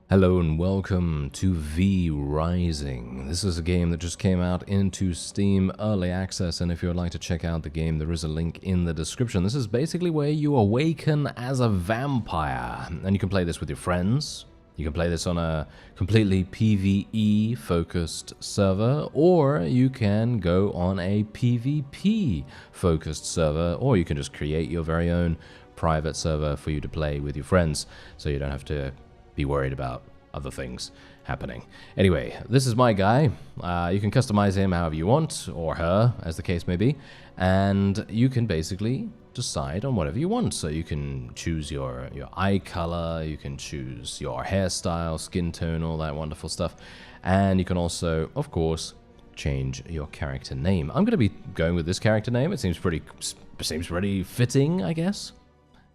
Hello and welcome to V Rising. This is a game that just came out into Steam Early Access, and if you would like to check out the game, there is a link in the description. This is basically where you awaken as a vampire, and you can play this with your friends. You can play this on a completely PvE-focused server, or you can go on a PvP-focused server, or you can just create your very own private server for you to play with your friends, so you don't have to be worried about other things happening. Anyway, this is my guy. You can customize him however you want, or her, as the case may be, and you can basically decide on whatever you want. So you can choose your eye color, you can choose your hairstyle, skin tone, all that wonderful stuff, and you can also, of course, change your character name. I'm going to be going with this character name. It seems pretty fitting, I guess.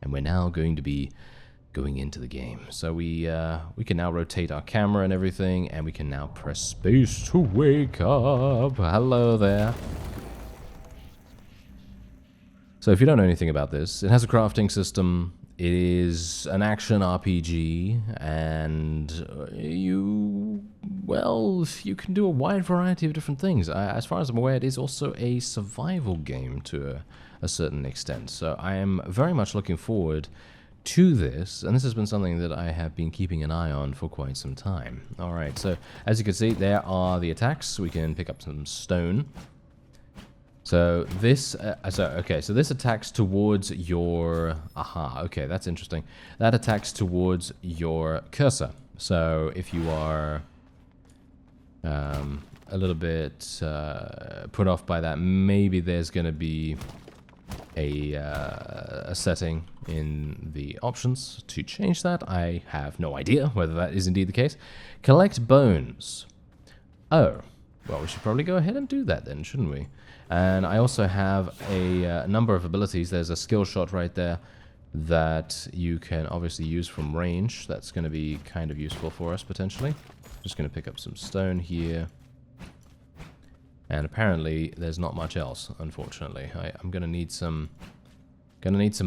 And we're now going to be going into the game. So we can now rotate our camera and everything, and we can now press space to wake up. Hello there. So if you don't know anything about this, it has a crafting system. It is an action RPG, and you can do a wide variety of different things. As far as I'm aware, it is also a survival game to a certain extent. So I am very much looking forward to this, and this has been something that I have been keeping an eye on for quite some time. Alright, so as you can see, there are the attacks. We can pick up some stone. So this, so this attacks towards your, okay, that's interesting. That attacks towards your cursor. So if you are a little bit put off by that, maybe there's going to be a setting in the options to change that. I have no idea whether that is indeed the case. Collect bones. Oh, well, we should probably go ahead and do that then, shouldn't we? And I also have a number of abilities. There's a skill shot right there that you can obviously use from range. That's going to be kind of useful for us potentially. Just going to pick up some stone here. And apparently there's not much else, unfortunately. I'm gonna need some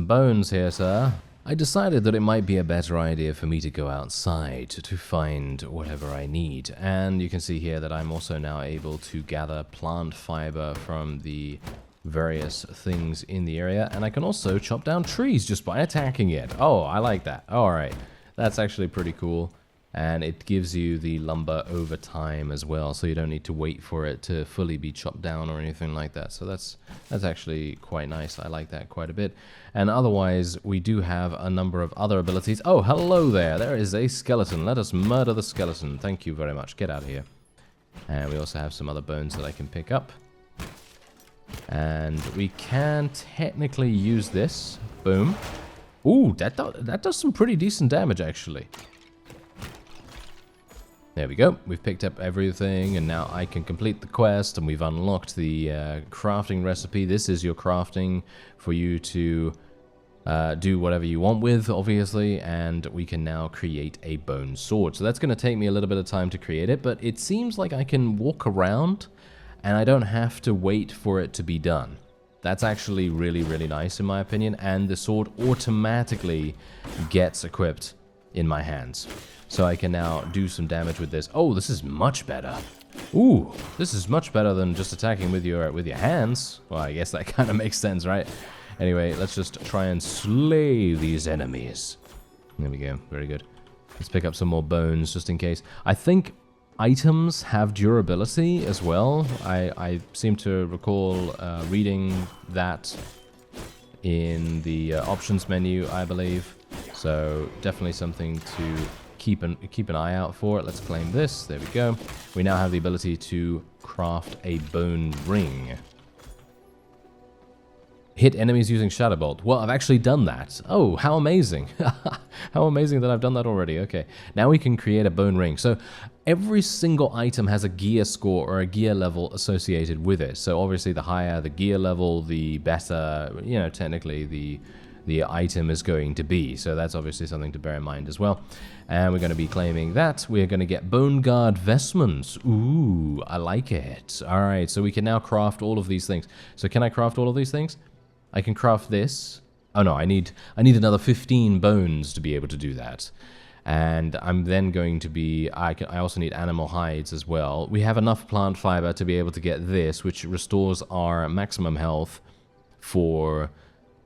bones here, sir. I decided that it might be a better idea for me to go outside to find whatever I need. And you can see here that I'm also now able to gather plant fiber from the various things in the area. And I can also chop down trees just by attacking it. Oh, I like that. Alright, that's actually pretty cool. And it gives you the lumber over time as well, so you don't need to wait for it to fully be chopped down or anything like that. So that's actually quite nice. I like that quite a bit. And otherwise, we do have a number of other abilities. Oh, hello there. There is a skeleton. Let us murder the skeleton. Thank you very much. Get out of here. And we also have some other bones that I can pick up. And we can technically use this. Boom. Ooh, that does some pretty decent damage, actually. There we go. We've picked up everything, and now I can complete the quest, and we've unlocked the crafting recipe. This is your crafting for you to do whatever you want with, obviously, and we can now create a bone sword. So that's going to take me a little bit of time to create it, but it seems like I can walk around, and I don't have to wait for it to be done. That's actually really, really nice, in my opinion, and the sword automatically gets equipped in my hands. So I can now do some damage with this. Oh, this is much better. Ooh, this is much better than just attacking with your hands. Well, I guess that kind of makes sense, right? Anyway, let's just try and slay these enemies. There we go. Very good. Let's pick up some more bones just in case. I think items have durability as well. I seem to recall reading that in the options menu, I believe. So definitely something to keep an eye out for. Let's claim this. There we go. We now have the ability to craft a bone ring. Hit enemies using Shadow Bolt. Well, I've actually done that. Oh, how amazing. How amazing that I've done that already. Okay, now we can create a bone ring. So every single item has a gear score or a gear level associated with it. So obviously the higher the gear level, the better, technically the item is going to be. So that's obviously something to bear in mind as well. And we're going to be claiming that. We're going to get Bone Guard Vestments. Ooh, I like it. All right, so we can now craft all of these things. So can I craft all of these things? I can craft this. Oh no, I need another 15 bones to be able to do that. And I'm then going to be, I also need animal hides as well. We have enough plant fiber to be able to get this, which restores our maximum health for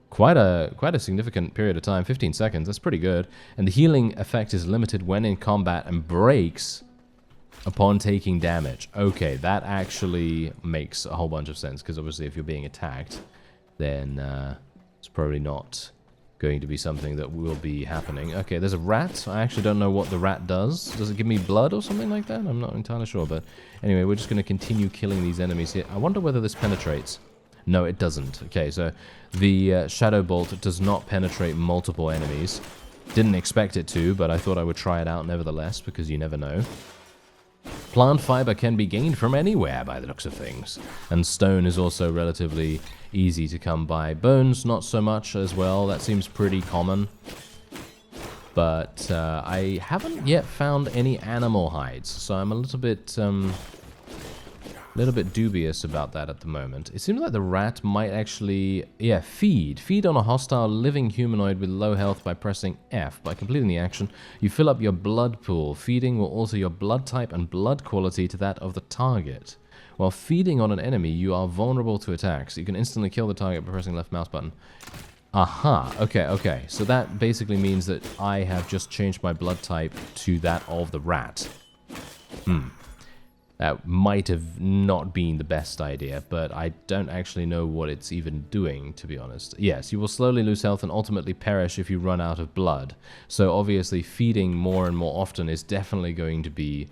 quite a significant period of time, 15 seconds, that's pretty good. And the healing effect is limited when in combat and breaks upon taking damage. Okay, that actually makes a whole bunch of sense, because obviously if you're being attacked, then it's probably not going to be something that will be happening. Okay, there's a rat. I actually don't know what the rat does. Does it give me blood or something like that? I'm not entirely sure, but anyway, we're just going to continue killing these enemies here. I wonder whether this penetrates. No, it doesn't. Okay, so the Shadow Bolt does not penetrate multiple enemies. Didn't expect it to, but I thought I would try it out nevertheless, because you never know. Plant fiber can be gained from anywhere by the looks of things, and stone is also relatively easy to come by. Bones, not so much as well. That seems pretty common. But I haven't yet found any animal hides, so I'm a little bit dubious about that at the moment. It seems like the rat might actually, yeah, feed. Feed on a hostile living humanoid with low health by pressing F. By completing the action, you fill up your blood pool. Feeding will alter your blood type and blood quality to that of the target. While feeding on an enemy, you are vulnerable to attacks. You can instantly kill the target by pressing left mouse button. Aha, okay. So that basically means that I have just changed my blood type to that of the rat. That might have not been the best idea, but I don't actually know what it's even doing, to be honest. Yes, you will slowly lose health and ultimately perish if you run out of blood. So obviously feeding more and more often is definitely going to be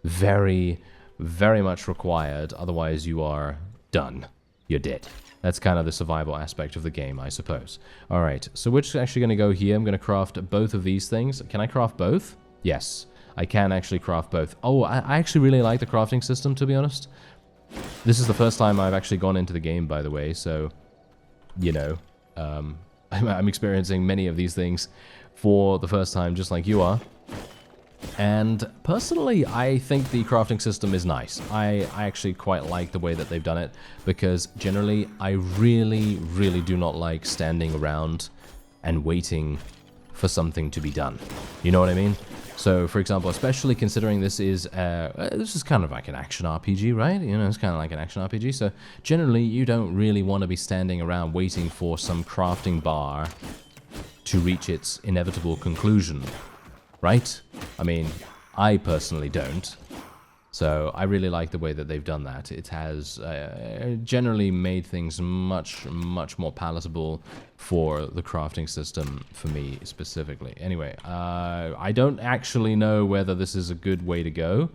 very, very much required. Otherwise you are done. You're dead. That's kind of the survival aspect of the game, I suppose. Alright, so we're just actually going to go here. I'm going to craft both of these things. Can I craft both? Yes. I can actually craft both. Oh, I actually really like the crafting system, to be honest. This is the first time I've actually gone into the game, by the way, so, you know, I'm experiencing many of these things for the first time, just like you are. And personally, I think the crafting system is nice. I actually quite like the way that they've done it, because generally, I really, really do not like standing around and waiting for something to be done. You know what I mean? So, for example, especially considering this is kind of like an action RPG, right? You know, it's kind of like an action RPG. So, generally, you don't really want to be standing around waiting for some crafting bar to reach its inevitable conclusion, right? I mean, I personally don't. So, I really like the way that they've done that. It has generally made things much, much more palatable for the crafting system for me specifically. Anyway, I don't actually know whether this is a good way to go.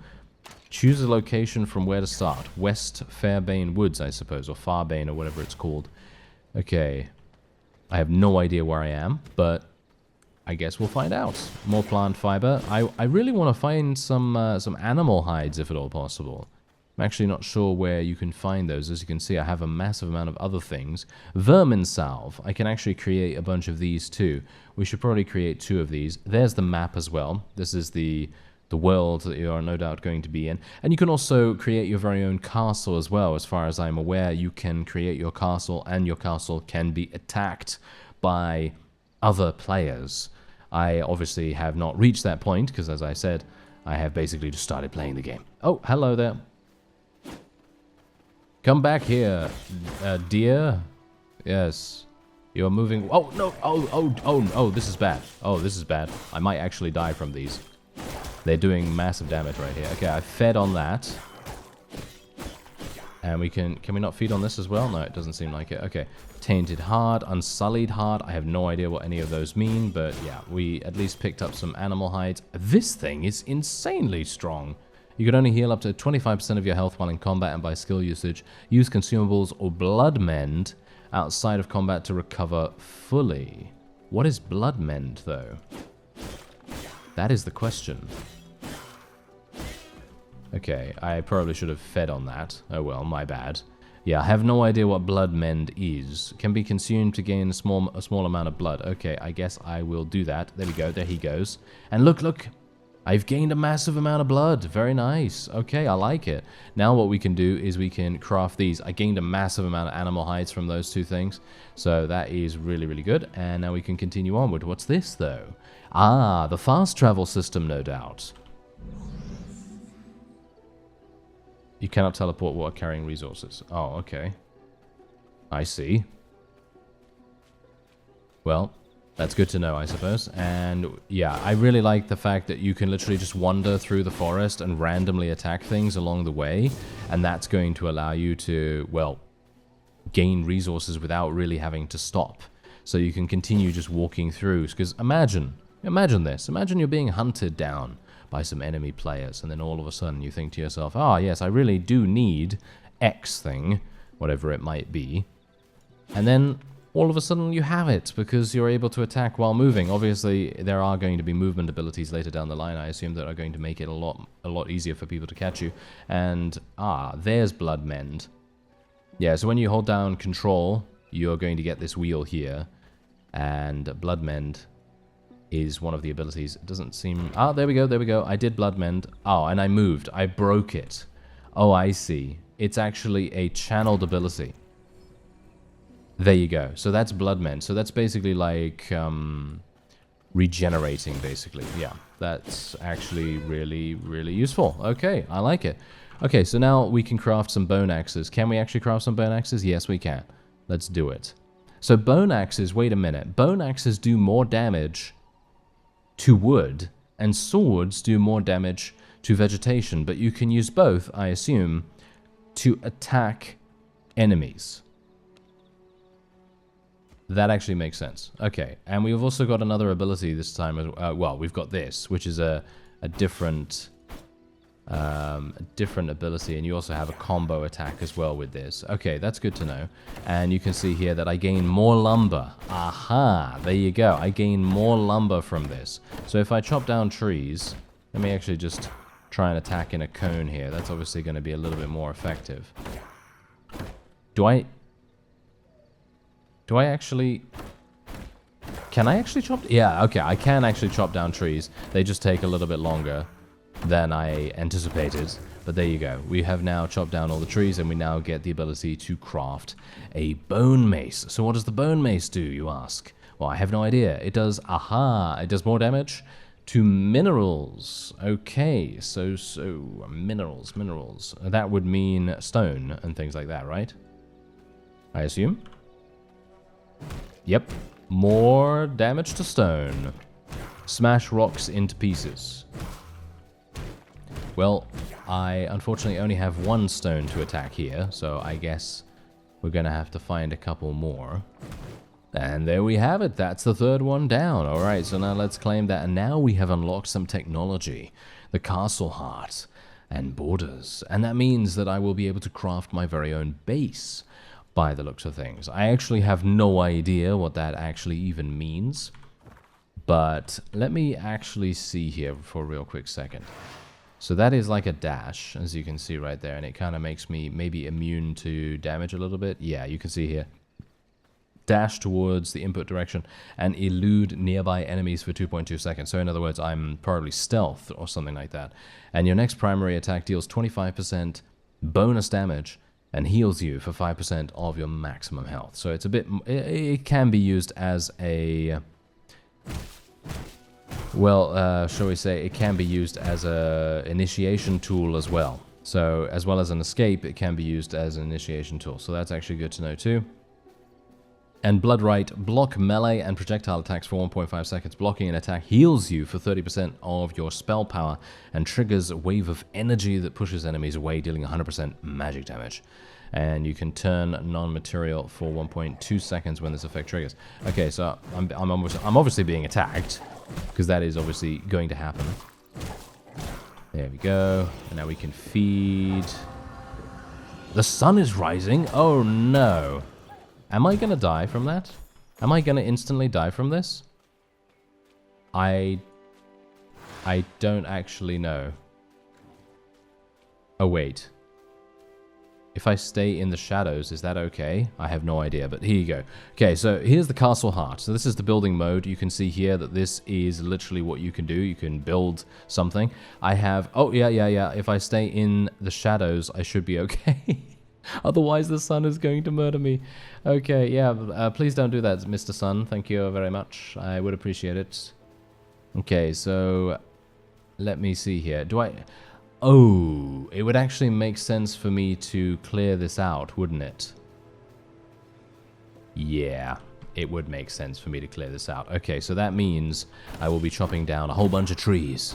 Choose a location from where to start. West Fairbane Woods, I suppose, or Farbane, or whatever it's called. Okay. I have no idea where I am, but I guess we'll find out. More plant fiber. I really want to find some animal hides, if at all possible. I'm actually not sure where you can find those. As you can see, I have a massive amount of other things. Vermin salve. I can actually create a bunch of these too. We should probably create 2 of these. There's the map as well. This is the world that you are no doubt going to be in. And you can also create your very own castle as well. As far as I'm aware, you can create your castle, and your castle can be attacked by other players. I obviously have not reached that point, because as I said, I have basically just started playing the game. Oh, hello there. Come back here, dear. Yes. You're moving. Oh, no. Oh, this is bad. Oh, this is bad. I might actually die from these. They're doing massive damage right here. Okay, I fed on that. And we can we not feed on this as well? No, it doesn't seem like it. Okay. Tainted Heart, Unsullied Heart. I have no idea what any of those mean, but yeah, we at least picked up some animal hides. This thing is insanely strong. You can only heal up to 25% of your health while in combat and by skill usage. Use consumables or blood mend outside of combat to recover fully. What is blood mend, though? That is the question. Okay, I probably should have fed on that. Oh well, my bad. Yeah, I have no idea what blood mend is. Can be consumed to gain a small amount of blood. Okay, I guess I will do that. There we go, there he goes. And look! I've gained a massive amount of blood. Very nice. Okay, I like it. Now what we can do is we can craft these. I gained a massive amount of animal hides from those 2 things. So that is really, really good. And now we can continue onward. What's this, though? Ah, the fast travel system, no doubt. You cannot teleport while carrying resources. Oh, okay. I see. Well, that's good to know, I suppose. And yeah, I really like the fact that you can literally just wander through the forest and randomly attack things along the way. And that's going to allow you to, well, gain resources without really having to stop. So you can continue just walking through. Because imagine this. Imagine you're being hunted down by some enemy players. And then all of a sudden you think to yourself, ah, yes, I really do need X thing, whatever it might be. And then all of a sudden you have it because you're able to attack while moving. Obviously, there are going to be movement abilities later down the line, I assume, that are going to make it a lot easier for people to catch you. And, there's Blood Mend. Yeah, so when you hold down Control, you're going to get this wheel here. And Blood Mend is one of the abilities. It doesn't seem... Ah, there we go. I did Blood Mend. Oh, and I moved. I broke it. Oh, I see. It's actually a channeled ability. There you go. So that's Blood Mend. So that's basically like regenerating, basically. Yeah, that's actually really, really useful. Okay, I like it. Okay, so now we can craft some bone axes. Can we actually craft some bone axes? Yes, we can. Let's do it. So bone axes, wait a minute. Bone axes do more damage to wood, and swords do more damage to vegetation. But you can use both, I assume, to attack enemies. That actually makes sense. Okay, and we've also got another ability this time. Well, we've got this, which is a different ability, and you also have a combo attack as well with this. Okay, that's good to know. And you can see here that I gain more lumber. Aha, there you go. I gain more lumber from this. So if I chop down trees, let me actually just try and attack in a cone here. That's obviously going to be a little bit more effective. Do I actually... Can I actually chop... Yeah, okay, I can actually chop down trees. They just take a little bit longer than I anticipated. But there you go. We have now chopped down all the trees, and we now get the ability to craft a bone mace. So what does the bone mace do, you ask? Well, I have no idea. It does... Aha! It does more damage to minerals. Okay, so minerals. That would mean stone and things like that, right? I assume? Yep. More damage to stone. Smash rocks into pieces. Well, I unfortunately only have one stone to attack here, so I guess we're gonna have to find a couple more. And there we have it. That's the third one down. Alright, so now let's claim that. And now we have unlocked some technology. The castle heart and borders. And that means that I will be able to craft my very own base, by the looks of things. I actually have no idea what that actually even means. But let me actually see here for a real quick second. So that is like a dash, as you can see right there. And it kind of makes me maybe immune to damage a little bit. Yeah, you can see here. Dash towards the input direction and elude nearby enemies for 2.2 seconds. So in other words, I'm probably stealth or something like that. And your next primary attack deals 25% bonus damage and heals you for 5% of your maximum health. So it's a bit... It can be used as a... Well, shall we say, it can be used as a initiation tool as well. So, as well as an escape, it can be used as an initiation tool. So that's actually good to know too. And Bloodright, block melee and projectile attacks for 1.5 seconds. Blocking an attack heals you for 30% of your spell power and triggers a wave of energy that pushes enemies away, dealing 100% magic damage. And you can turn non-material for 1.2 seconds when this effect triggers. Okay, so I'm obviously being attacked, because that is obviously going to happen. There we go. And now we can feed. The sun is rising? Oh no. Am I going to die from that? Am I going to instantly die from this? I don't actually know. Oh, wait. If I stay in the shadows, is that okay? I have no idea, but here you go. Okay, so here's the castle heart. So this is the building mode. You can see here that this is literally what you can do. You can build something. I have... Oh, yeah. If I stay in the shadows, I should be okay. Otherwise, the sun is going to murder me. Okay, yeah, please don't do that, Mr. Sun. Thank you very much. I would appreciate it. Okay, so let me see here. Do I... Oh, it would actually make sense for me to clear this out, wouldn't it? Yeah, it would make sense for me to clear this out. Okay, so that means I will be chopping down a whole bunch of trees.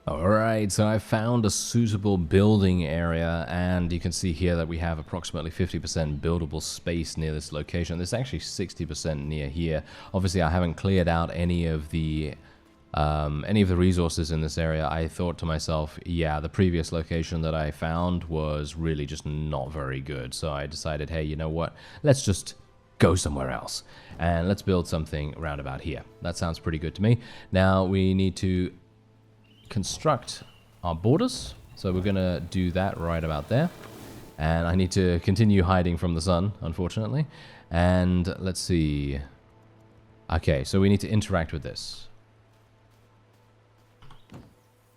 Alright, so I found a suitable building area, and you can see here that we have approximately 50% buildable space near this location. There's actually 60% near here. Obviously, I haven't cleared out any of the resources in this area. I thought to myself, yeah, the previous location that I found was really just not very good. So I decided, hey, you know what? Let's just go somewhere else, and let's build something around about here. That sounds pretty good to me. Now we need to construct our borders, so we're gonna do that right about there, and I need to continue hiding from the sun, unfortunately. And let's see, okay, so we need to interact with this.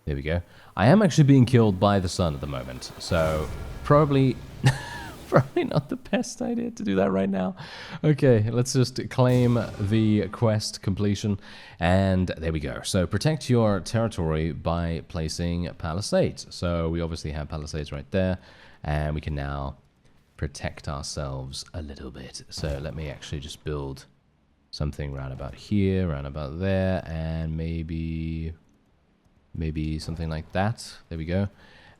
There we go. I am actually being killed by the sun at the moment, so probably probably not the best idea to do that right now. Okay, let's just claim the quest completion, and there we go. So protect your territory by placing palisades. So we obviously have palisades right there, and we can now protect ourselves a little bit. So let me actually just build something round about here, round about there, and maybe something like that. There we go.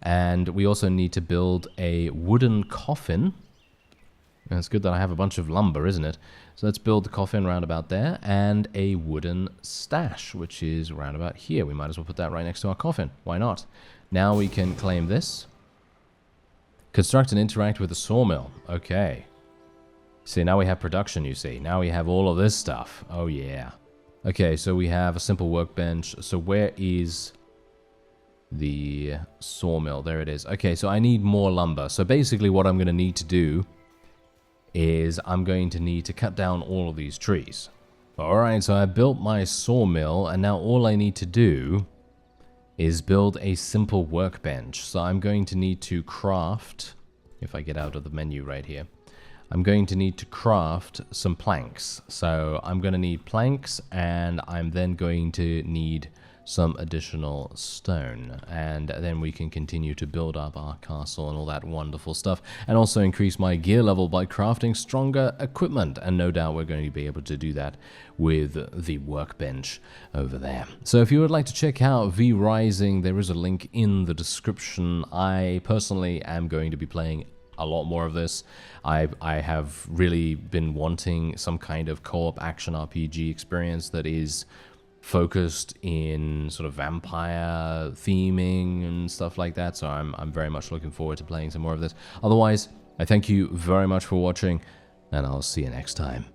And we also need to build a wooden coffin. And it's good that I have a bunch of lumber, isn't it? So let's build the coffin round about there, and a wooden stash, which is round about here. We might as well put that right next to our coffin. Why not? Now we can claim this. Construct and interact with the sawmill. Okay. See, now we have production, you see. Now we have all of this stuff. Oh, yeah. Okay, so we have a simple workbench. So where is the sawmill? There it is. Okay, so I need more lumber. So basically what I'm going to need to do is I'm going to need to cut down all of these trees. Alright, so I built my sawmill, and now all I need to do is build a simple workbench. So I'm going to need to craft, if I get out of the menu right here, I'm going to need to craft some planks. So I'm going to need planks, and I'm then going to need some additional stone, and then we can continue to build up our castle and all that wonderful stuff, and also increase my gear level by crafting stronger equipment. And no doubt we're going to be able to do that with the workbench over there. So if you would like to check out V Rising, there is a link in the description. I personally am going to be playing a lot more of this. I have really been wanting some kind of co-op action RPG experience that is focused in sort of vampire theming and stuff like that, so I'm very much looking forward to playing some more of this. Otherwise, I thank you very much for watching, and I'll see you next time.